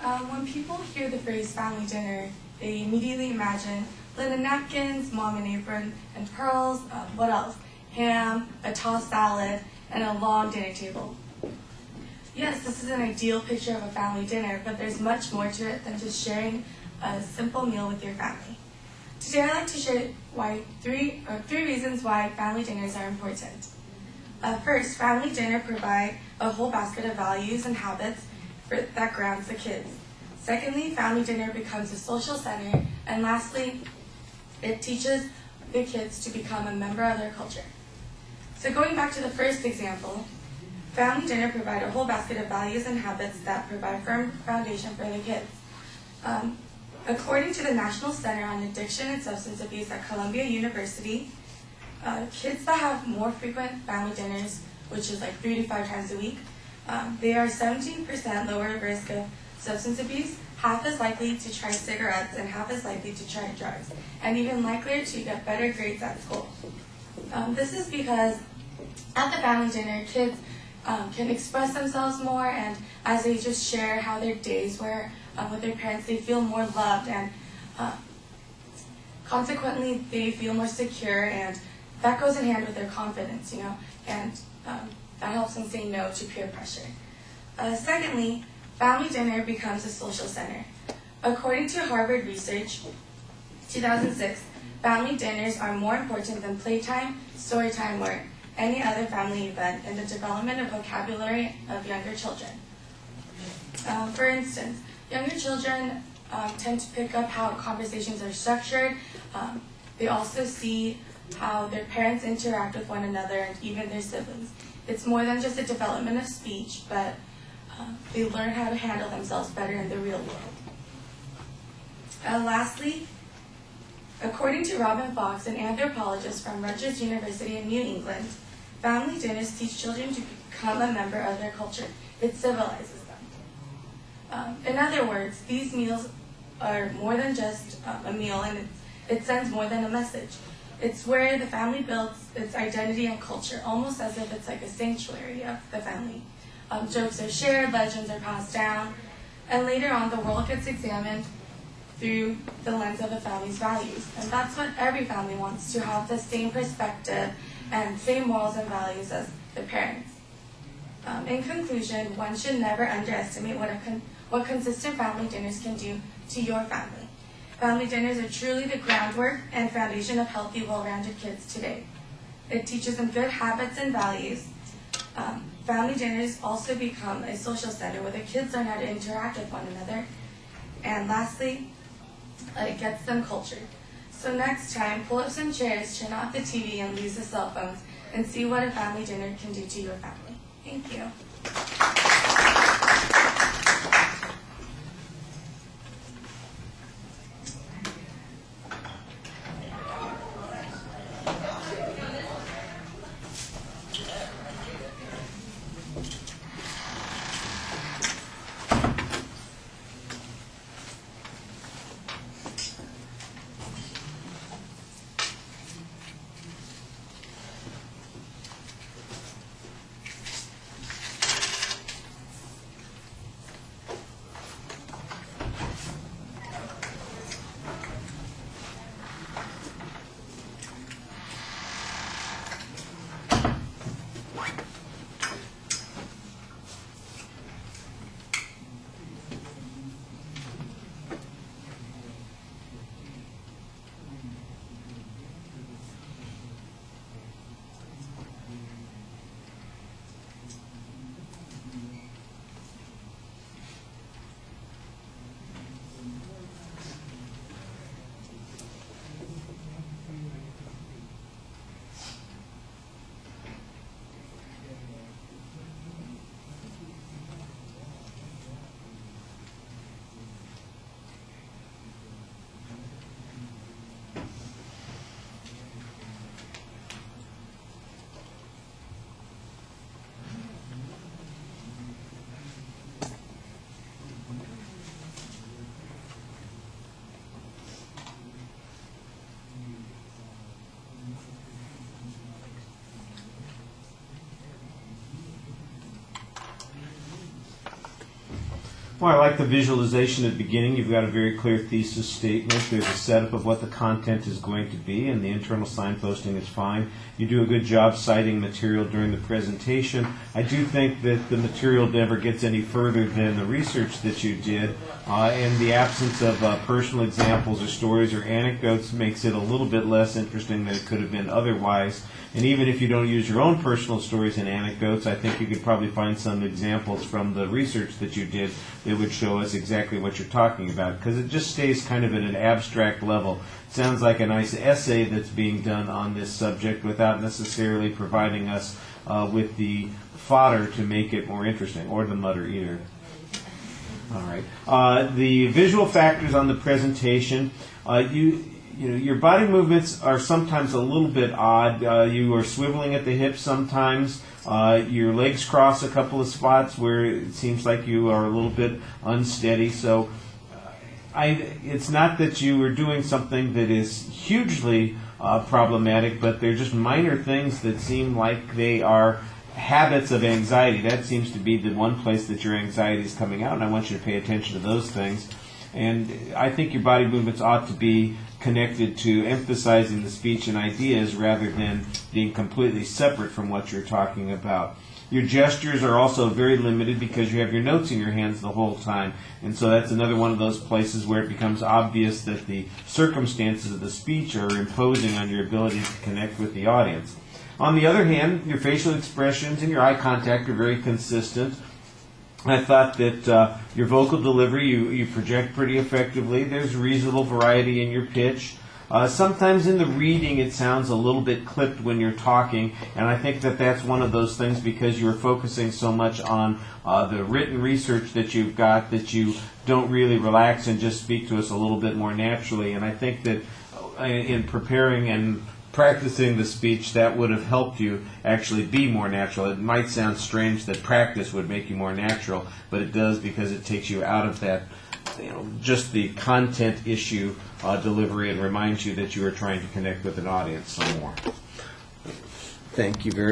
When people hear the phrase family dinner, they immediately imagine linen napkins, mom and apron, and pearls, what else? Ham, a tossed salad, and a long dinner table. Yes, this is an ideal picture of a family dinner, but there's much more to it than just sharing a simple meal with your family. Today I'd like to share three reasons why family dinners are important. First, family dinner provide a whole basket of values and habits that grounds the kids. Secondly, family dinner becomes a social center. And lastly, it teaches the kids to become a member of their culture. So going back to the first example, family dinner provide a whole basket of values and habits that provide firm foundation for the kids. According to the National Center on Addiction and Substance Abuse at Columbia University, kids that have more frequent family dinners, which is like 3 to 5 times a week, they are 17% lower risk of substance abuse, half as likely to try cigarettes, and half as likely to try drugs, and even likelier to get better grades at school. This is because at the family dinner, kids can express themselves more, and as they just share how their days were with their parents, they feel more loved, and consequently, they feel more secure, and that goes in hand with their confidence, and that helps them say no to peer pressure. Secondly, family dinner becomes a social center. According to Harvard Research, 2006, family dinners are more important than playtime, story time, or any other family event in the development of vocabulary of younger children. For instance, younger children tend to pick up how conversations are structured. They also see how their parents interact with one another and even their siblings. It's more than just a development of speech, but they learn how to handle themselves better in the real world. Lastly, according to Robin Fox, an anthropologist from Rutgers University in New England, family dinners teach children to become a member of their culture. It civilizes them. In other words, these meals are more than just a meal, and it sends more than a message. It's where the family builds its identity and culture, almost as if it's like a sanctuary of the family. Jokes are shared, legends are passed down, and later on the world gets examined through the lens of a family's values. And that's what every family wants, to have the same perspective and same morals and values as the parents. In conclusion, one should never underestimate what consistent family dinners can do to your family. Family dinners are truly the groundwork and foundation of healthy, well-rounded kids today. It teaches them good habits and values. Family dinners also become a social center where the kids learn how to interact with one another. And lastly, it gets them cultured. So next time, pull up some chairs, turn off the TV, and use the cell phones, and see what a family dinner can do to your family. Thank you. Well, I like the visualization at the beginning. You've got a very clear thesis statement. There's a setup of what the content is going to be, and the internal signposting is fine. You do a good job citing material during the presentation. I do think that the material never gets any further than the research that you did, and the absence of personal examples or stories or anecdotes makes it a little bit less interesting than it could have been otherwise. And even if you don't use your own personal stories and anecdotes, I think you could probably find some examples from the research that you did that would show us exactly what you're talking about, because it just stays kind of at an abstract level. It sounds like a nice essay that's being done on this subject without necessarily providing us with the fodder to make it more interesting, or the mutter either. All right. The visual factors on the presentation, your body movements are sometimes a little bit odd. You are swiveling at the hips sometimes. Your legs cross a couple of spots where it seems like you are a little bit unsteady. So it's not that you are doing something that is hugely problematic, but they're just minor things that seem like they are habits of anxiety. That seems to be the one place that your anxiety is coming out, and I want you to pay attention to those things. And I think your body movements ought to be connected to emphasizing the speech and ideas rather than being completely separate from what you're talking about. Your gestures are also very limited because you have your notes in your hands the whole time. And so that's another one of those places where it becomes obvious that the circumstances of the speech are imposing on your ability to connect with the audience. On the other hand, your facial expressions and your eye contact are very consistent. I thought that your vocal delivery, you project pretty effectively. There's reasonable variety in your pitch. Sometimes in the reading it sounds a little bit clipped when you're talking, and I think that that's one of those things because you're focusing so much on the written research that you've got that you don't really relax and just speak to us a little bit more naturally. And I think that in preparing and practicing the speech, that would have helped you actually be more natural. It might sound strange that practice would make you more natural, but it does because it takes you out of that, just the content issue delivery and reminds you that you are trying to connect with an audience some more. Thank you very much.